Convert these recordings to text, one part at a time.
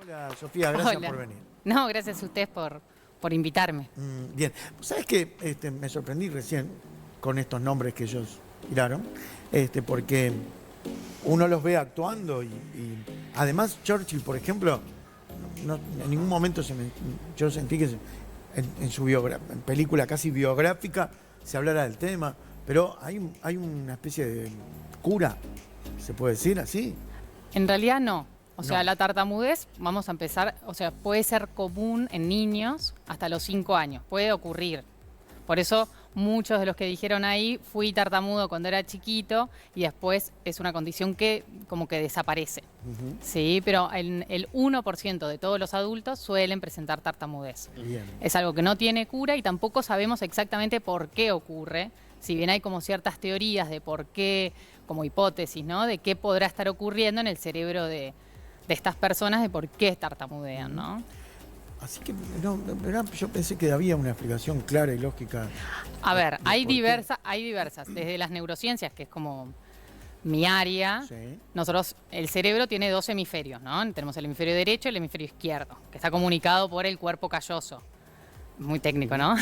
Hola, Sofía, gracias Hola. por venir. No, gracias a ustedes por invitarme. Bien, ¿sabes qué? Me sorprendí recién con estos nombres que ellos tiraron, porque uno los ve actuando y además Churchill, por ejemplo, en ningún momento yo sentí que en su en película casi biográfica se hablara del tema, pero hay una especie de cura, ¿se puede decir así? En realidad no. O sea, No. la tartamudez, vamos a empezar, o sea, puede ser común en niños hasta los 5 años, puede ocurrir. Por eso muchos de los que dijeron ahí, fui tartamudo cuando era chiquito y después es una condición que como que desaparece. Sí, pero el 1% de todos los adultos suelen presentar tartamudez. Bien. Es algo que no tiene cura y tampoco sabemos exactamente por qué ocurre. Si bien hay como ciertas teorías de por qué, como hipótesis, ¿no? De qué podrá estar ocurriendo en el cerebro de estas personas, de por qué tartamudean, ¿no? Así que no, ¿verdad? Yo pensé que había una explicación clara y lógica. A ver, de hay por qué. diversas. Desde las neurociencias, que es como mi área, Sí. nosotros, el cerebro tiene 2 hemisferios, ¿no? Tenemos el hemisferio derecho y el hemisferio izquierdo, que está comunicado por el cuerpo calloso. Muy técnico, ¿no?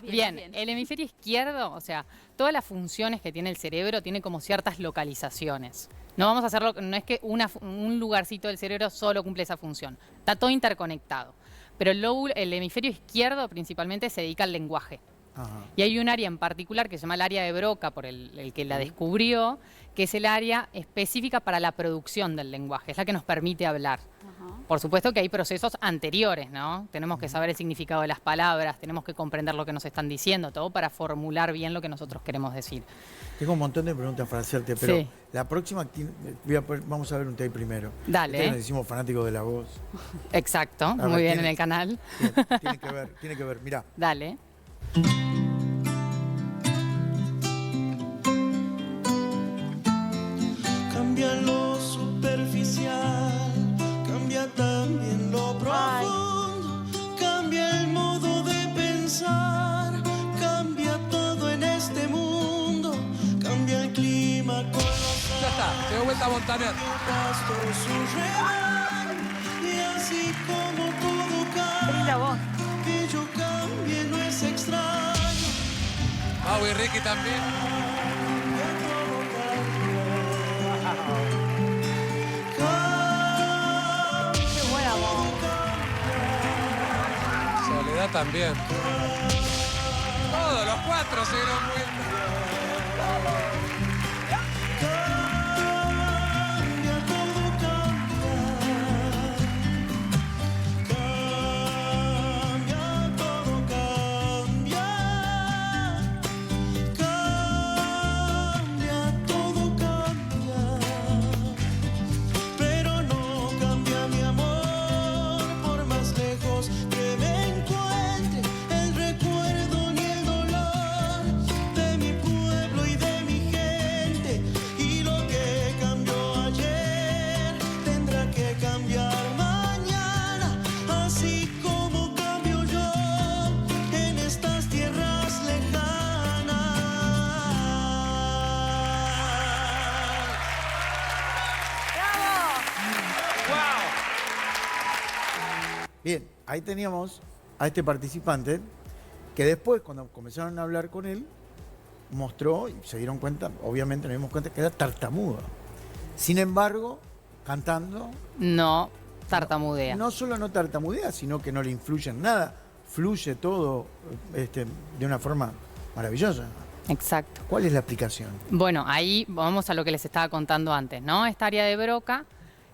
Bien, el hemisferio izquierdo, o sea, todas las funciones que tiene el cerebro tiene como ciertas localizaciones. No vamos a hacerlo, no es que un lugarcito del cerebro solo cumple esa función. Está todo interconectado. Pero el hemisferio izquierdo principalmente se dedica al lenguaje. Ajá. Y hay un área en particular que se llama el área de Broca, por el que la descubrió, que es el área específica para la producción del lenguaje, es la que nos permite hablar. Por supuesto que hay procesos anteriores, ¿no? Tenemos que saber el significado de las palabras, tenemos que comprender lo que nos están diciendo, todo para formular bien lo que nosotros queremos decir. Tengo un montón de preguntas para hacerte, pero Sí. la próxima vamos a ver un tape primero. Dale. Nos decimos fanáticos de la voz. Exacto, A muy ver, bien en el canal. Tiene que ver. Mirá. Dale. Cambia lo superficial, cambia también lo profundo, cambia el modo de pensar, cambia todo en este mundo, cambia el clima con los Ya está, se dio vuelta Montaner. pastos, su rebaño, y así como todo cambia, que yo cambie no es extraño. Mau y Ricky también. Soledad también. Todos los 4 se dieron cuenta. Cambia, todo cambia, todo cambia, todo cambia, pero no cambia mi amor, por más lejos que me encuentre, el recuerdo ni el dolor de mi pueblo y de mi gente, y lo que cambió ayer tendrá que cambiar mañana, así como cambio yo en estas tierras lejanas. Bien, ahí teníamos a este participante que después, cuando comenzaron a hablar con él, mostró y se dieron cuenta, obviamente nos dimos cuenta que era tartamudo. Sin embargo, cantando, No tartamudea. no solo no tartamudea, sino que no le influye en nada, fluye todo de una forma maravillosa. Exacto. ¿Cuál es la aplicación? Bueno, ahí vamos a lo que les estaba contando antes, ¿no? Esta área de Broca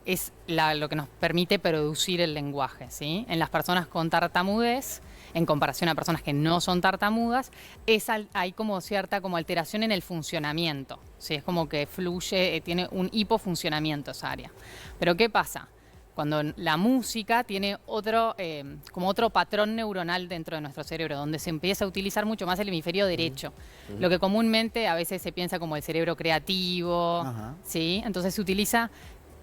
es lo que nos permite producir el lenguaje, ¿sí? En las personas con tartamudez, en comparación a personas que no son tartamudas, hay como cierta como alteración en el funcionamiento, ¿sí? Es como que fluye, tiene un hipofuncionamiento esa área. Pero ¿qué pasa? Cuando la música tiene como otro patrón neuronal dentro de nuestro cerebro, donde se empieza a utilizar mucho más el hemisferio derecho, lo que comúnmente a veces se piensa como el cerebro creativo, Ajá. ¿sí? Entonces se utiliza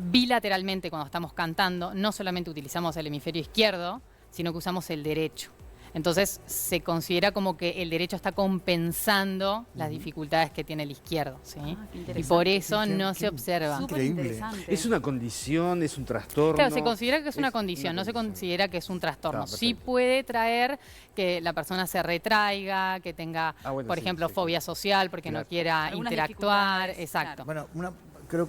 bilateralmente cuando estamos cantando, no solamente utilizamos el hemisferio izquierdo, sino que usamos el derecho. Entonces se considera como que el derecho está compensando las dificultades que tiene el izquierdo, ¿sí? Qué Y interesante. por eso no se observa. Súper Increíble. interesante. ¿Es una condición? ¿Es un trastorno? Claro, se considera que es una Es condición, no se condición. considera que es un trastorno. Está, Sí perfecto. puede traer que la persona se retraiga, que tenga, Bueno, por sí, ejemplo, sí, fobia social porque Claro. no quiera Algunas interactuar. dificultades, Exacto. Bueno, creo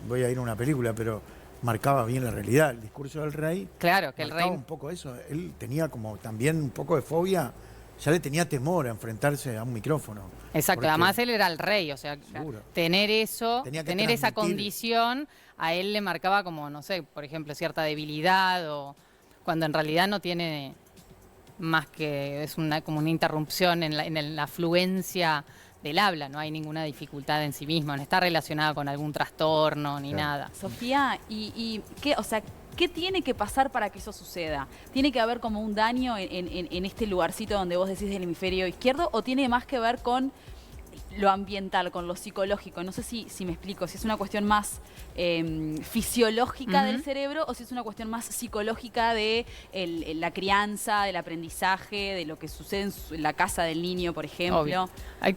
voy a ir a una película, pero marcaba bien la realidad. El discurso del rey Claro, que el marcaba rey... un poco eso. Él tenía como también un poco de fobia, ya le tenía temor a enfrentarse a un micrófono. Exacto, Porque- además él era el rey, o sea, Seguro. tener eso, Tenía que tener esa transmitir. condición, a él le marcaba como, no sé, por ejemplo, cierta debilidad o cuando en realidad no tiene más que, es como una interrupción en la fluencia del habla, no hay ninguna dificultad en sí mismo, no está relacionada con algún trastorno ni Claro. nada. Sofía, ¿y qué, o sea, qué tiene que pasar para que eso suceda? ¿Tiene que haber como un daño en este lugarcito donde vos decís del hemisferio izquierdo o tiene más que ver con lo ambiental, con lo psicológico? No sé si me explico, si es una cuestión más fisiológica del cerebro o si es una cuestión más psicológica de la crianza, del aprendizaje, de lo que sucede en la casa del niño, por ejemplo. Obvio.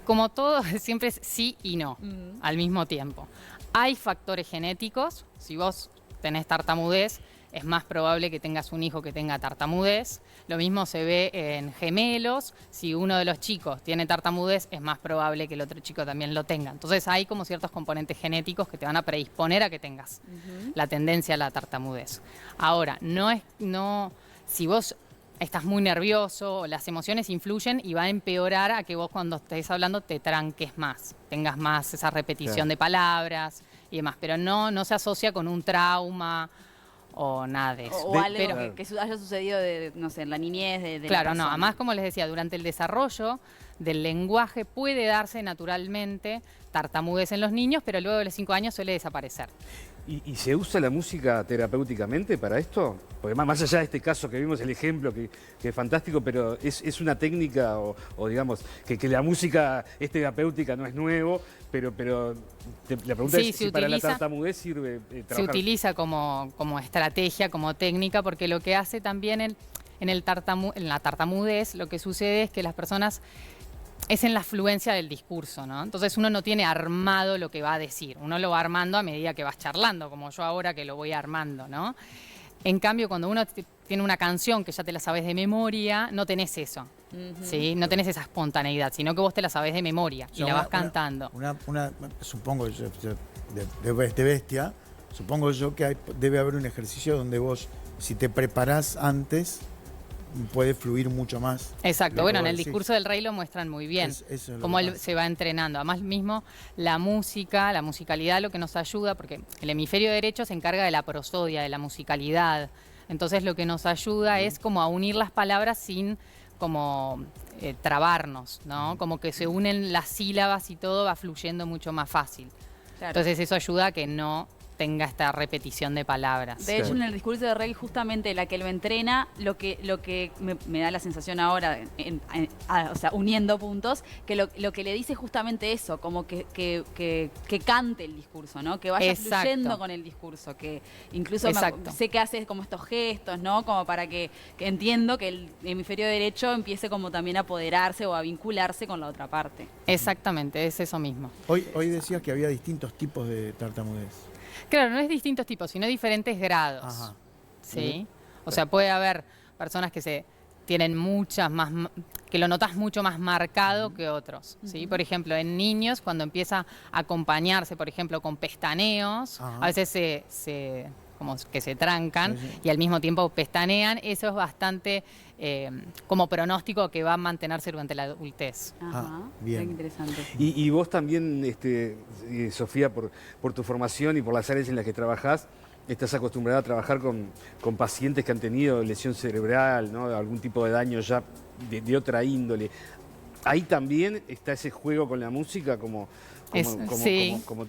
Como todo, siempre es sí y no, al mismo tiempo. Hay factores genéticos, si vos tenés tartamudez, es más probable que tengas un hijo que tenga tartamudez. Lo mismo se ve en gemelos. Si uno de los chicos tiene tartamudez, es más probable que el otro chico también lo tenga. Entonces hay como ciertos componentes genéticos que te van a predisponer a que tengas la tendencia a la tartamudez. Ahora, si vos estás muy nervioso, las emociones influyen y va a empeorar a que vos cuando estés hablando te tranques más, tengas más esa repetición Claro. de palabras y demás. Pero no se asocia con un trauma o nada de eso. O algo Pero- que haya sucedido no sé, en la niñez de la Claro, no, persona. además como les decía, durante el desarrollo del lenguaje puede darse naturalmente tartamudez en los niños, pero luego de los 5 años suele desaparecer. ¿Y se usa la música terapéuticamente para esto? Porque más allá de este caso que vimos, el ejemplo que es fantástico, pero es una técnica o digamos, que la música es terapéutica, no es nuevo, pero la pregunta Sí, es se si para la utiliza- tartamudez sirve Se trabajar. utiliza como estrategia, como técnica, porque lo que hace también en la tartamudez, lo que sucede es que las personas es en la fluencia del discurso, ¿no? Entonces uno no tiene armado lo que va a decir, uno lo va armando a medida que vas charlando, como yo ahora que lo voy armando, ¿no? En cambio, cuando uno tiene una canción que ya te la sabes de memoria, no tenés eso, ¿sí? No tenés esa espontaneidad, sino que vos te la sabes de memoria y O sea, la vas cantando. Supongo yo, de bestia, supongo yo que debe haber un ejercicio donde vos, si te preparás antes, puede fluir mucho más. Exacto, lo que bueno, en vos el decís. discurso del rey lo muestran muy bien, Eso es lo cómo que él pasa. se va entrenando. Además mismo la música, la musicalidad lo que nos ayuda, porque el hemisferio derecho se encarga de la prosodia, de la musicalidad. Entonces lo que nos ayuda es como a unir las palabras sin como trabarnos, ¿no? Como que se unen las sílabas y todo va fluyendo mucho más fácil. Claro. Entonces eso ayuda a que no tenga esta repetición de palabras. De hecho, en el discurso de Rey, justamente la que lo entrena, lo que me da la sensación ahora, o sea, uniendo puntos, que lo que le dice justamente eso, como que cante el discurso, ¿no? Que vaya Exacto. fluyendo con el discurso, que incluso Exacto. sé que hace como estos gestos, ¿no? Como para que entiendo que el hemisferio derecho empiece como también a apoderarse o a vincularse con la otra parte. Exactamente, es eso mismo. Hoy decías que había distintos tipos de tartamudez. Claro, no es distintos tipos, sino diferentes grados. Ajá. ¿Sí? O sea, puede haber personas que tienen muchas más, que lo notas mucho más marcado que otros. ¿Sí? Por ejemplo, en niños, cuando empieza a acompañarse, por ejemplo, con pestaneos, Ajá. a veces como que se trancan Sí, sí. y al mismo tiempo pestanean, eso es bastante como pronóstico que va a mantenerse durante la adultez. Ajá, bien. qué interesante. Y vos también, Sofía, por tu formación y por las áreas en las que trabajás, estás acostumbrada a trabajar con pacientes que han tenido lesión cerebral, ¿no? Algún tipo de daño ya de otra índole. Ahí también está ese juego con la música Sí. como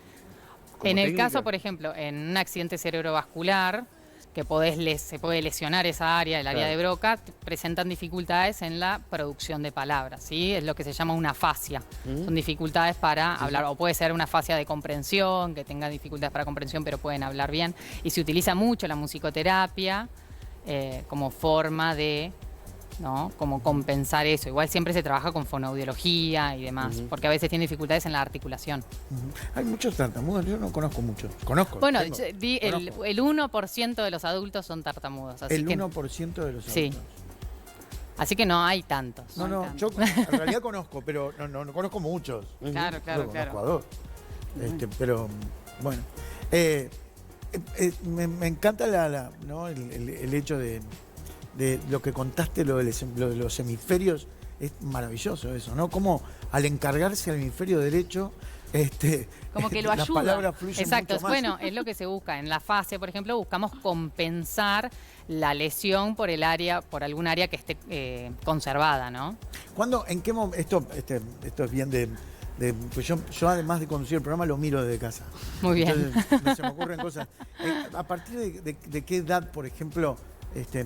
En el técnica. caso, por ejemplo, en un accidente cerebrovascular, que se puede lesionar esa área, el área Claro. de Broca, presentan dificultades en la producción de palabras, ¿sí? Es lo que se llama una afasia. Son dificultades para hablar, o puede ser una afasia de comprensión, que tenga dificultades para comprensión, pero pueden hablar bien. Y se utiliza mucho la musicoterapia como forma de ¿no? Como compensar eso. Igual siempre se trabaja con fonoaudiología y demás, porque a veces tiene dificultades en la articulación. Hay muchos tartamudos, yo no conozco muchos. Conozco. Bueno, tengo, conozco. el 1% de los adultos son tartamudos. Así El que, 1% de los Sí. adultos. así que no hay tantos. No, yo en realidad conozco, pero no conozco muchos. Claro, Yo conozco claro. a dos. Pero bueno. Me encanta ¿no? el hecho de lo que contaste, lo de los hemisferios. Es maravilloso eso, ¿no? Como al encargarse al hemisferio derecho, Como que lo las ayuda. palabras fluyen Exacto, mucho más. bueno, es lo que se busca. En la fase, por ejemplo, buscamos compensar la lesión por algún área que esté conservada, ¿no? ¿Cuándo, en qué momento, esto es bien pues yo además de conducir el programa lo miro desde casa. Muy bien. Entonces se me ocurren cosas. ¿A partir de qué edad, por ejemplo,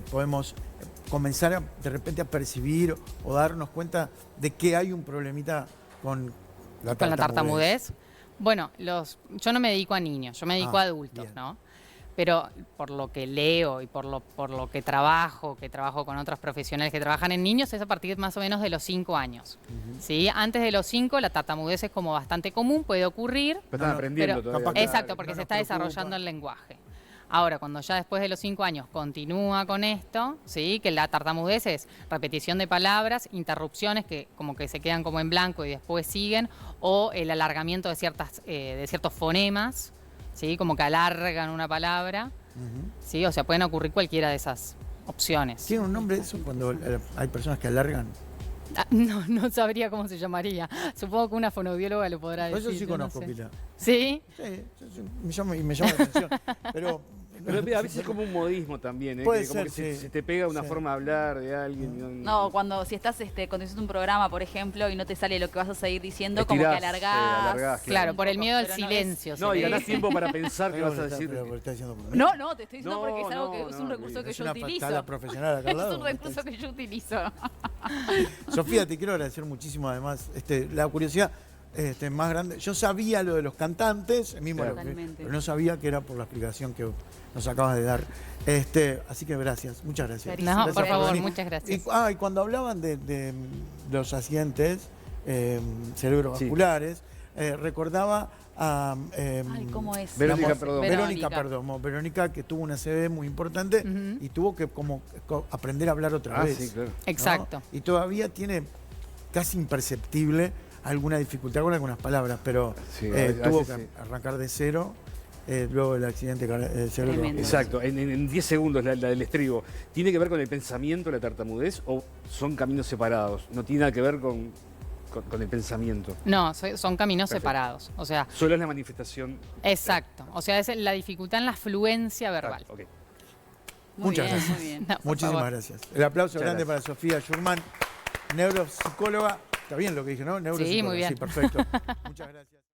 podemos comenzar de repente a percibir o darnos cuenta de que hay un problemita con la Con la tartamudez. Bueno, yo no me dedico a niños, yo me dedico a adultos, bien. ¿no? Pero por lo que leo y por lo que trabajo con otros profesionales que trabajan en niños, es a partir más o menos de los 5 años. ¿Sí? Antes de los 5, la tartamudez es como bastante común, puede ocurrir. Pero están aprendiendo pero- todavía. capaz que- Exacto, porque no se nos está preocupa. desarrollando el lenguaje. Ahora, cuando ya después de los 5 años continúa con esto, ¿sí? Que la tartamudez es repetición de palabras, interrupciones que como que se quedan como en blanco y después siguen, o el alargamiento de ciertos fonemas, ¿sí? Como que alargan una palabra, ¿sí? O sea, pueden ocurrir cualquiera de esas opciones. ¿Tiene un nombre eso cuando hay personas que alargan? No sabría cómo se llamaría. Supongo que una fonoaudióloga lo podrá Por decir. eso sí yo no conozco, sé. Pilar. ¿Sí? Sí, me llama la atención. Pero Pero a veces es como un modismo también, ¿eh? Puede Que como ser, que sí. se te pega una Sí. forma de hablar de alguien. No, si estás conduciendo un programa, por ejemplo, y no te sale lo que vas a seguir diciendo, como que Estirás, alargás. alargás, Claro, un por el poco, miedo al pero no es- silencio. No, y se ganás ve. tiempo para pensar qué Pero vas a decir. pero está diciendo por mí. No, te estoy diciendo No, porque es algo que no, es un no, recurso que Es yo una utilizo. patada profesional acá al lado. Es un recurso que yo utilizo. Sofía, te quiero agradecer muchísimo, además, la curiosidad más grande. Yo sabía lo de los cantantes, mismo Claro. Totalmente. pero no sabía que era por la explicación que nos acabas de dar. Así que gracias, muchas gracias. Clarísimo. No, Gracias por favor, venir. muchas gracias. Y cuando hablaban de los accidentes cerebrovasculares, recordaba a Ay, ¿cómo es? Verónica digamos, Perdomo. Verónica, que tuvo una CB muy importante Ujú. y tuvo que aprender a hablar otra vez. Sí, claro. ¿no? Exacto. Y todavía tiene casi imperceptible alguna dificultad con algunas palabras, pero Sí, a veces tuvo sí. que arrancar de cero luego del accidente cerebrovascular. Tremendo. Exacto, en 10 segundos la del estribo. ¿Tiene que ver con el pensamiento la tartamudez o son caminos separados? No tiene nada que ver con el pensamiento. No, son caminos Perfecto. separados. O sea, Solo es la manifestación. exacto. O sea, es la dificultad en la fluencia verbal. Ok. Muy Muchas bien, gracias. muy bien. No, por Muchísimas favor. gracias. El aplauso Muchas grande gracias. para Sofía Schurman, neuropsicóloga. Está bien lo que dije, ¿no? Neuropsicóloga. muy bien. Sí, perfecto. Muchas gracias.